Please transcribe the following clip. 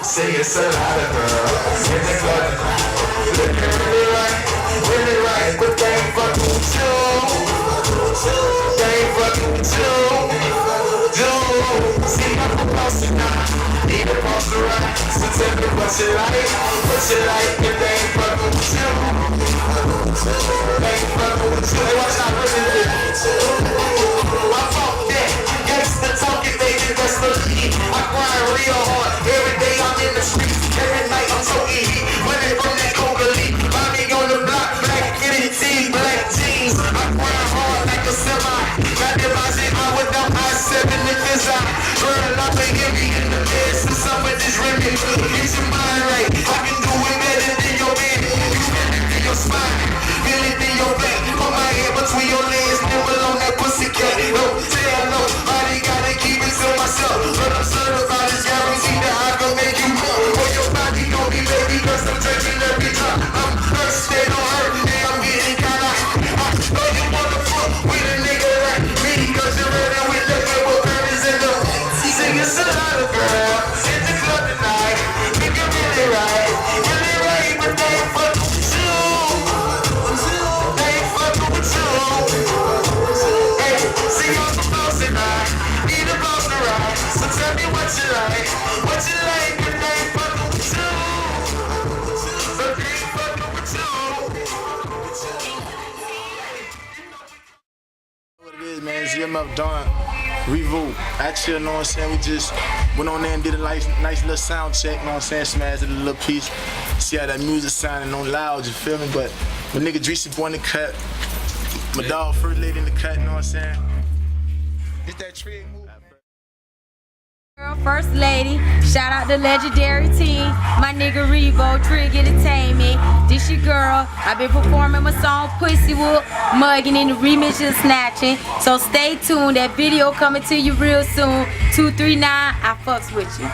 Say it's a lot of girls in the club. Really right, but they ain't fucking with you. They ain't fucking with you. Dude, see, I'm the boss tonight. Need a boss to ride. So tell me what you like. What you like if they ain't fucking with you. They ain't fucking with you. They watch out really live. I fuck that. Gangsta talking, baby, that's the lead. I grind real hard. Every day I'm in the streets. Every night I'm so easy. Running from that coca leaf. Mommy on the block, black fitted tee, black jeans. I grind hard like a semi. Got them eyes in eye with them I-7 in this eye. Girl, I've been heavy in the bed since I'm with this rimmy. Get your mind right. I can do it better than your man. You better than your spine. Feel it in your back. Put my head between your legs. Nibble on that pussy cat. No, tell no. Body gotta keep it to myself. But I'm certified as guaranteed that I can make you go. Or your body gon' be baby, cause I'm drinking every drop. I'm thirsty, don't hurt me, I'm getting kinda I know you wanna fuck with a nigga like me, cause you're ready with the paper burns in the sing it's a lot of girls in the club tonight. Think you're really right, but they ain't fucking with you. They ain't fucking with you. Hey, see I'm the boss tonight. Need a boss to ride. So tell me what you like. What you like if they ain't fucking with you. So they ain't fucking with you. What it is, man, ZMF done REVO. Actually, you know what I'm saying, we just went on there and did a nice little sound check, you know what I'm saying, smashed it a little piece. See how that music sounding on loud, you feel me? But my nigga Dreesy boy in the cut, my dog First Lady in the cut, you know what I'm saying? It's that T.R.I.G move. Girl, First Lady, shout out the legendary team, my nigga Revo, T.R.I.G Entertainment. This your girl. I've been performing my song Pussy Whoop, mugging in the remix and snatching. So stay tuned. That video coming to you real soon. 239, I fucks with you.